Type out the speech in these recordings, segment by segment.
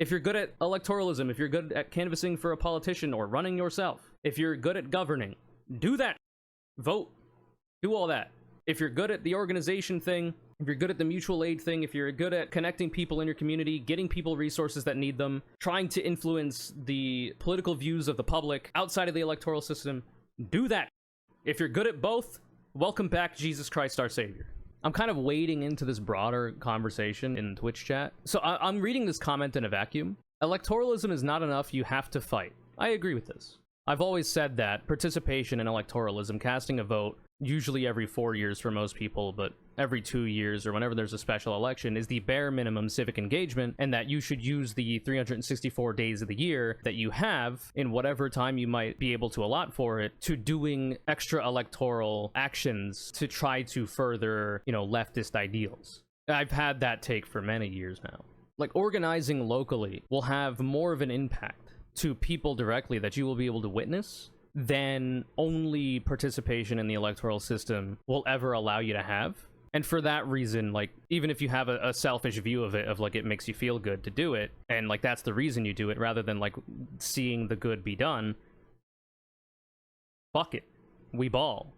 If you're good at electoralism, if you're good at canvassing for a politician or running yourself, if you're good at governing, do that. Vote. Do all that. If you're good at the organization thing, if you're good at the mutual aid thing, if you're good at connecting people in your community, getting people resources that need them, trying to influence the political views of the public outside of the electoral system, do that. If you're good at both, welcome back, Jesus Christ, our Savior. I'm kind of wading into this broader conversation in Twitch chat. So I'm reading this comment in a vacuum. Electoralism is not enough, you have to fight. I agree with this. I've always said that participation in electoralism, casting a vote, usually every 4 years for most people, but every 2 years or whenever there's a special election, is the bare minimum civic engagement, and that you should use the 364 days of the year that you have in whatever time you might be able to allot for it to doing extra electoral actions to try to further, leftist ideals. I've had that take for many years now. Like, organizing locally will have more of an impact to people directly that you will be able to witness than only participation in the electoral system will ever allow you to have. And for that reason, like, even if you have a selfish view of it, of like, it makes you feel good to do it, and like, that's the reason you do it, rather than like seeing the good be done, fuck it, we ball.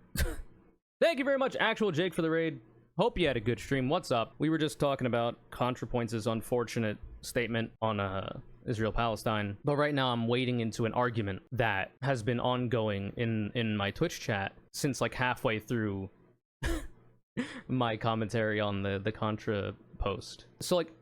Thank you very much, Actual Jake, for the raid. Hope you had a good stream. What's up? We were just talking about ContraPoints' unfortunate statement on Israel-Palestine, but right now I'm wading into an argument that has been ongoing in my Twitch chat since like halfway through my commentary on the Contra post. So like,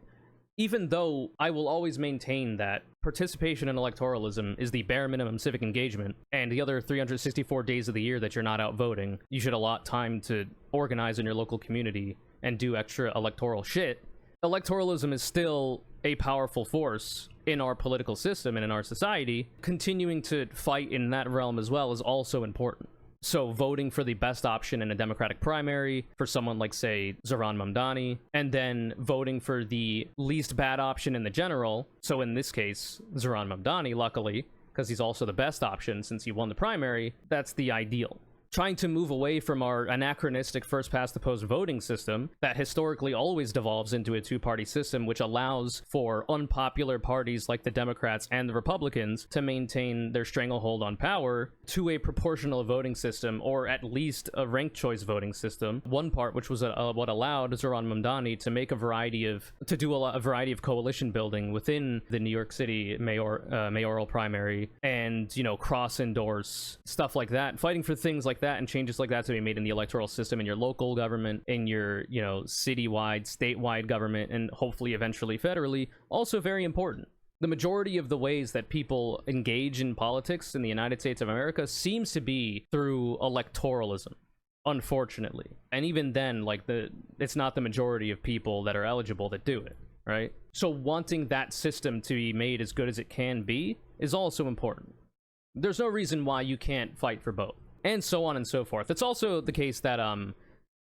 even though I will always maintain that participation in electoralism is the bare minimum civic engagement, and the other 364 days of the year that you're not out voting, you should allot time to organize in your local community and do extra electoral shit, electoralism is still a powerful force in our political system and in our society. Continuing to fight in that realm as well is also important. So voting for the best option in a Democratic primary for someone like, say, Zohran Mamdani, and then voting for the least bad option in the general, so in this case, Zohran Mamdani, luckily, because he's also the best option since he won the primary, that's the ideal. Trying to move away from our anachronistic first-past-the-post voting system that historically always devolves into a two-party system, which allows for unpopular parties like the Democrats and the Republicans to maintain their stranglehold on power, to a proportional voting system, or at least a ranked choice voting system. One part, which was what allowed Zohran Mamdani to make a variety of coalition building within the New York City mayoral primary, and cross-endorse stuff like that, fighting for things like that and changes like that to be made in the electoral system, in your local government, in your citywide, statewide government, and hopefully eventually federally, also very important. The majority of the ways that people engage in politics in the United States of America seems to be through electoralism, unfortunately. And even then, like, it's not the majority of people that are eligible that do it, right? So wanting that system to be made as good as it can be is also important. There's no reason why you can't fight for both, and so on and so forth. It's also the case that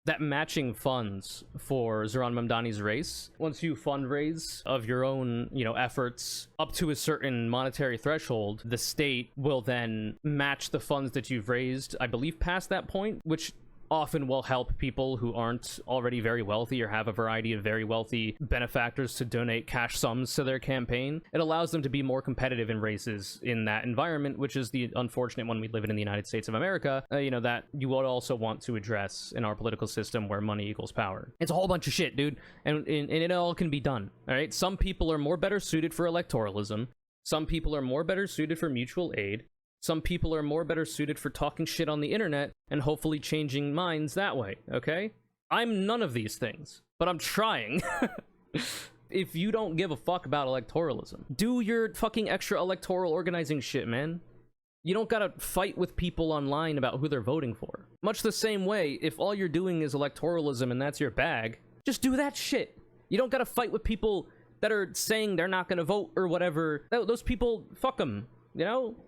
that matching funds for Zohran Mamdani's race, once you fundraise of your own, efforts up to a certain monetary threshold, the state will then match the funds that you've raised, I believe, past that point, which often will help people who aren't already very wealthy or have a variety of very wealthy benefactors to donate cash sums to their campaign. It allows them to be more competitive in races in that environment, which is the unfortunate one we live in the United States of America, that you would also want to address in our political system where money equals power. It's a whole bunch of shit, dude, and it all can be done, all right? Some people are more better suited for electoralism. Some people are more better suited for mutual aid. Some people are more better suited for talking shit on the internet and hopefully changing minds that way, okay? I'm none of these things, but I'm trying. If you don't give a fuck about electoralism, do your fucking extra electoral organizing shit, man. You don't gotta fight with people online about who they're voting for. Much the same way, if all you're doing is electoralism and that's your bag, just do that shit. You don't gotta fight with people that are saying they're not gonna vote or whatever. Those people, fuck them.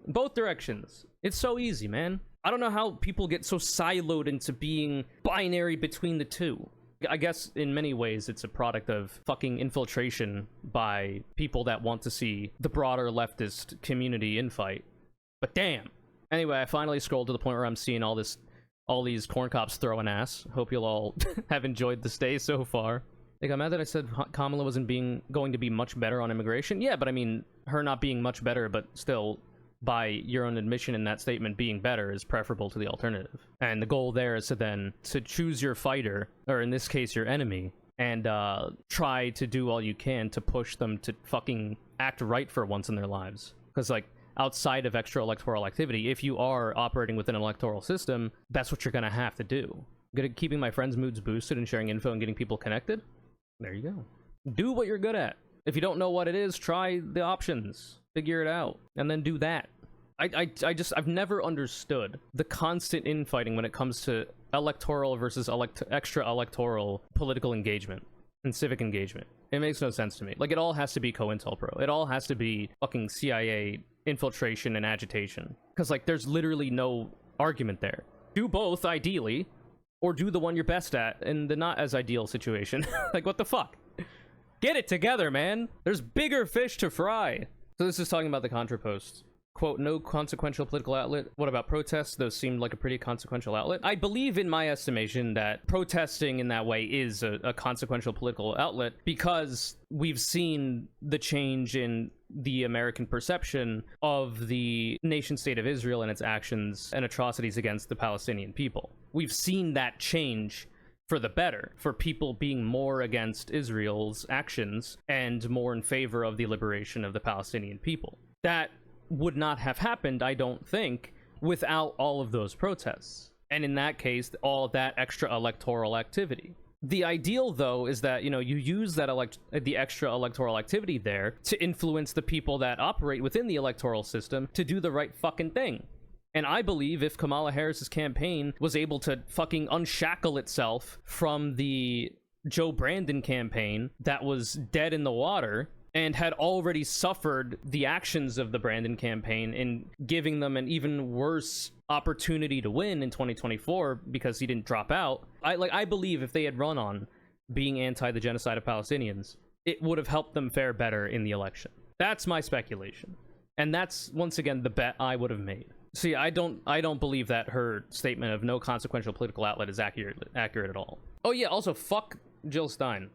Both directions. It's so easy, man. I don't know how people get so siloed into being binary between the two. I guess in many ways it's a product of fucking infiltration by people that want to see the broader leftist community infight. But damn. Anyway, I finally scrolled to the point where I'm seeing all these corn cops throwing ass. Hope you'll all have enjoyed the stay so far. Like, I'm mad that I said Kamala wasn't going to be much better on immigration. Yeah, but I mean, her not being much better, but still, by your own admission in that statement, being better is preferable to the alternative. And the goal there is to choose your fighter, or in this case, your enemy, and try to do all you can to push them to fucking act right for once in their lives. Because, like, outside of extra electoral activity, if you are operating within an electoral system, that's what you're gonna have to do. Good at keeping my friends' moods boosted and sharing info and getting people connected? There you go. Do what you're good at. If you don't know what it is, try the options. Figure it out. And then do that. I've never understood the constant infighting when it comes to electoral versus extra electoral political engagement and civic engagement. It makes no sense to me. Like, it all has to be COINTELPRO. It all has to be fucking CIA infiltration and agitation. Because, like, there's literally no argument there. Do both, ideally, or do the one you're best at in the not as ideal situation. Like, what the fuck? Get it together, man. There's bigger fish to fry. So this is talking about the Contra post. Quote, no consequential political outlet. What about protests? Those seemed like a pretty consequential outlet. I believe, in my estimation, that protesting in that way is a consequential political outlet, because we've seen the change in the American perception of the nation-state of Israel and its actions and atrocities against the Palestinian people. We've seen that change for the better, for people being more against Israel's actions and more in favor of the liberation of the Palestinian people. That would not have happened, I don't think, without all of those protests. And in that case, all that extra electoral activity. The ideal, though, is that, you know, you use that the extra electoral activity there to influence the people that operate within the electoral system to do the right fucking thing. And I believe if Kamala Harris's campaign was able to fucking unshackle itself from the Joe Brandon campaign that was dead in the water and had already suffered the actions of the Brandon campaign in giving them an even worse opportunity to win in 2024 because he didn't drop out. I believe if they had run on being anti the genocide of Palestinians, it would have helped them fare better in the election. That's my speculation. And that's, once again, the bet I would have made. See, I don't believe that her statement of no consequential political outlet is accurate at all. Oh yeah, also fuck Jill Stein.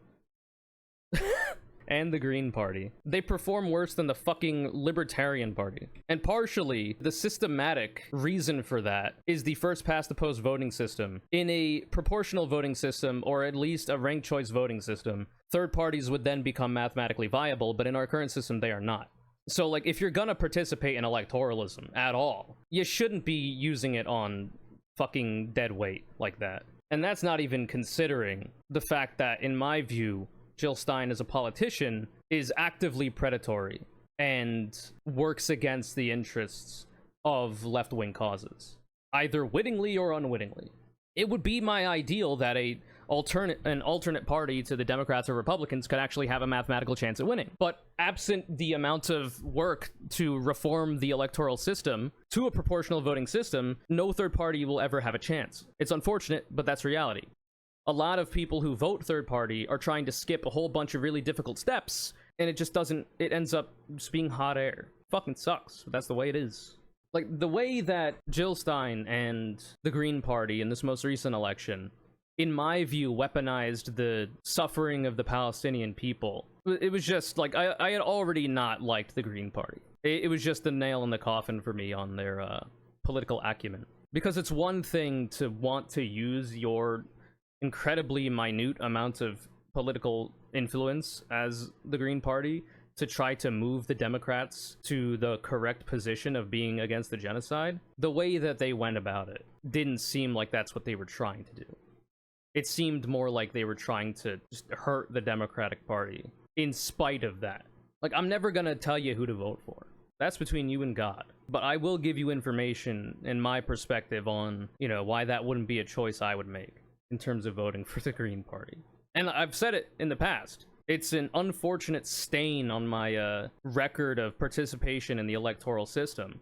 And the Green Party. They perform worse than the fucking Libertarian Party. And partially, the systematic reason for that is the first past the post voting system. In a proportional voting system, or at least a ranked choice voting system, third parties would then become mathematically viable, but in our current system, they are not. So, like, if you're gonna participate in electoralism at all, you shouldn't be using it on fucking dead weight like that. And that's not even considering the fact that, in my view, Jill Stein as a politician is actively predatory and works against the interests of left-wing causes, either wittingly or unwittingly. It would be my ideal that an alternate party to the Democrats or Republicans could actually have a mathematical chance at winning. But absent the amount of work to reform the electoral system to a proportional voting system, no third party will ever have a chance. It's unfortunate, but that's reality. A lot of people who vote third party are trying to skip a whole bunch of really difficult steps, and it ends up just being hot air. Fucking sucks, but that's the way it is. Like, the way that Jill Stein and the Green Party in this most recent election, in my view, weaponized the suffering of the Palestinian people. It was just, like, I had already not liked the Green Party. It was just the nail in the coffin for me on their political acumen. Because it's one thing to want to use your incredibly minute amount of political influence as the Green Party to try to move the Democrats to the correct position of being against the genocide. The way that they went about it didn't seem like that's what they were trying to do. It seemed more like they were trying to just hurt the Democratic Party in spite of that. Like, I'm never gonna tell you who to vote for. That's between you and God. But I will give you information and my perspective on, you know, why that wouldn't be a choice I would make in terms of voting for the Green Party. And I've said it in the past. It's an unfortunate stain on my record of participation in the electoral system.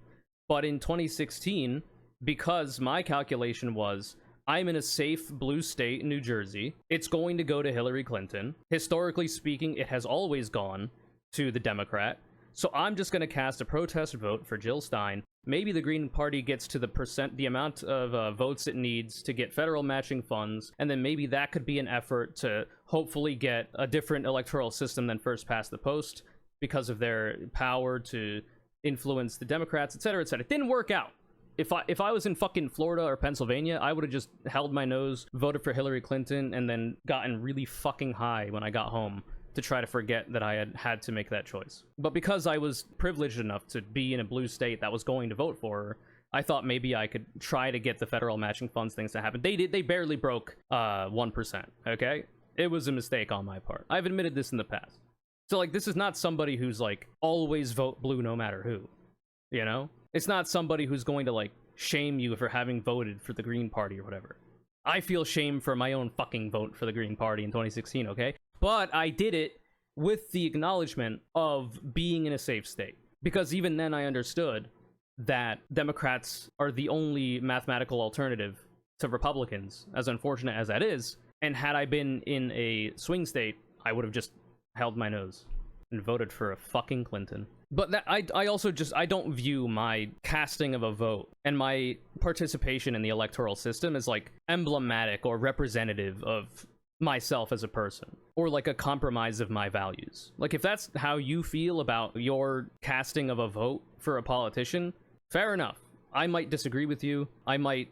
But in 2016, because my calculation was, I'm in a safe blue state in New Jersey, it's going to go to Hillary Clinton. Historically speaking, it has always gone to the Democrat. So I'm just going to cast a protest vote for Jill Stein. Maybe the Green Party gets to the amount of votes it needs to get federal matching funds, and then maybe that could be an effort to hopefully get a different electoral system than first past the post because of their power to influence the Democrats, etc., etc. It didn't work out. If I was in fucking Florida or Pennsylvania, I would have just held my nose, voted for Hillary Clinton, and then gotten really fucking high when I got home to try to forget that I had to make that choice. But because I was privileged enough to be in a blue state that was going to vote for her, I thought maybe I could try to get the federal matching funds things to happen. They barely broke 1%, okay? It was a mistake on my part. I've admitted this in the past. So, like, this is not somebody who's, like, always vote blue no matter who, you know? It's not somebody who's going to, like, shame you for having voted for the Green Party or whatever. I feel shame for my own fucking vote for the Green Party in 2016, okay? But I did it with the acknowledgement of being in a safe state. Because even then I understood that Democrats are the only mathematical alternative to Republicans, as unfortunate as that is. And had I been in a swing state, I would have just held my nose and voted for a fucking Clinton. But that, I also just, I don't view my casting of a vote and my participation in the electoral system as, like, emblematic or representative of myself as a person, or like a compromise of my values. Like, if that's how you feel about your casting of a vote for a politician, fair enough. I might disagree with you. I might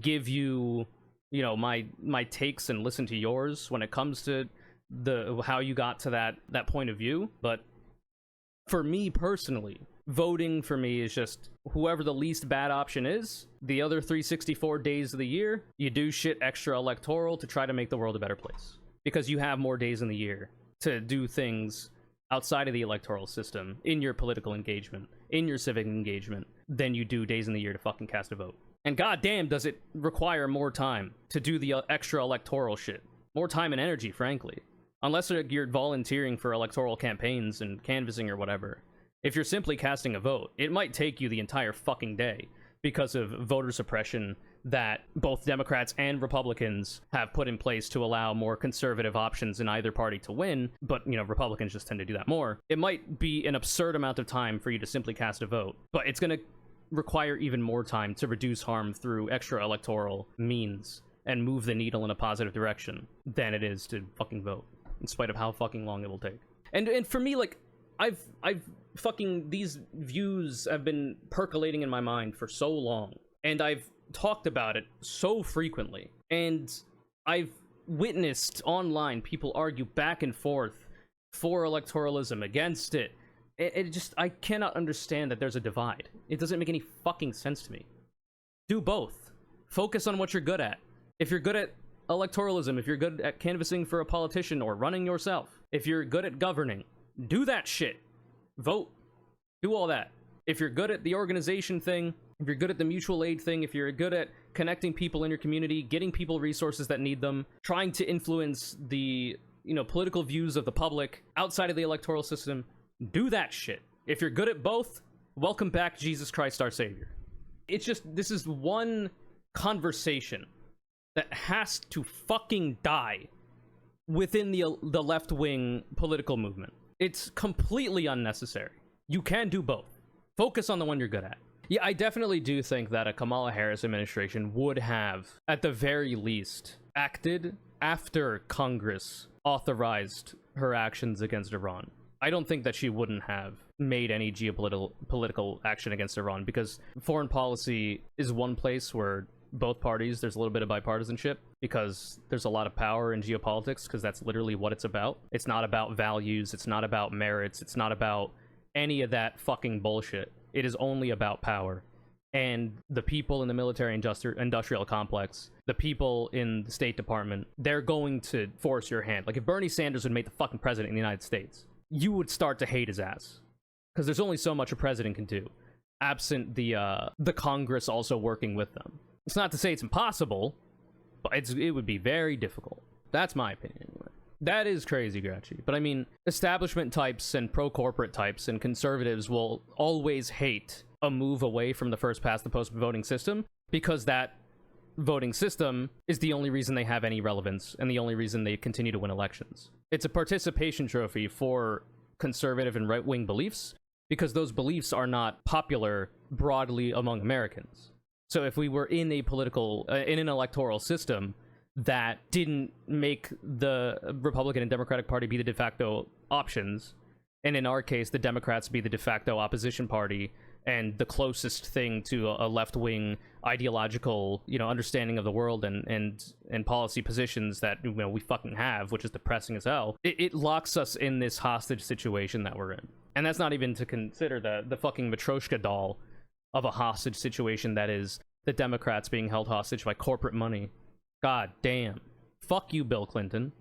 give you, you know, my takes and listen to yours when it comes to how you got to that point of view. But for me personally, voting for me is just whoever the least bad option is. The other 364 days of the year, you do shit extra electoral to try to make the world a better place, because you have more days in the year to do things outside of the electoral system in your political engagement, in your civic engagement, than you do days in the year to fucking cast a vote. And goddamn, does it require more time to do the extra electoral shit. More time and energy, frankly. Unless you're volunteering for electoral campaigns and canvassing or whatever. If you're simply casting a vote, it might take you the entire fucking day because of voter suppression that both Democrats and Republicans have put in place to allow more conservative options in either party to win, but, you know, Republicans just tend to do that more. It might be an absurd amount of time for you to simply cast a vote, but it's going to require even more time to reduce harm through extra electoral means and move the needle in a positive direction than it is to fucking vote, in spite of how fucking long it will take. And for me, like, I've fucking, these views have been percolating in my mind for so long, and I've talked about it so frequently, and I've witnessed online people argue back and forth for electoralism, against it. It just, I cannot understand that there's a divide. It doesn't make any fucking sense to me. Do both. Focus on what you're good at. If you're good at electoralism, if you're good at canvassing for a politician or running yourself, if you're good at governing, do that shit. Vote. Do all that. If you're good at the organization thing, if you're good at the mutual aid thing, if you're good at connecting people in your community, getting people resources that need them, trying to influence the, you know, political views of the public outside of the electoral system, do that shit. If you're good at both, welcome back, Jesus Christ our Savior. It's just, this is one conversation that has to fucking die within the left-wing political movement. It's completely unnecessary. You can do both. Focus on the one you're good at. Yeah, I definitely do think that a Kamala Harris administration would have, at the very least, acted after Congress authorized her actions against Iran. I don't think that she wouldn't have made any geopolitical action against Iran, because foreign policy is one place where both parties, there's a little bit of bipartisanship, because there's a lot of power in geopolitics, because that's literally what it's about. It's not about values, it's not about merits, it's not about any of that fucking bullshit. It is only about power. And the people in the military industrial complex, the people in the State Department, they're going to force your hand. Like, if Bernie Sanders would make the fucking president in the United States, you would start to hate his ass. Because there's only so much a president can do, absent the Congress also working with them. It's not to say it's impossible, but it would be very difficult. That's my opinion, anyway. That is crazy, Grouchy. But I mean, establishment types and pro-corporate types and conservatives will always hate a move away from the first past the post voting system, because that voting system is the only reason they have any relevance and the only reason they continue to win elections. It's a participation trophy for conservative and right-wing beliefs, because those beliefs are not popular broadly among Americans. So if we were in a in an electoral system that didn't make the Republican and Democratic Party be the de facto options, and in our case, the Democrats be the de facto opposition party and the closest thing to a left-wing ideological, understanding of the world and policy positions that we fucking have, which is depressing as hell. It locks us in this hostage situation that we're in, and that's not even to consider the fucking Matryoshka doll of a hostage situation that is the Democrats being held hostage by corporate money. God damn. Fuck you, Bill Clinton.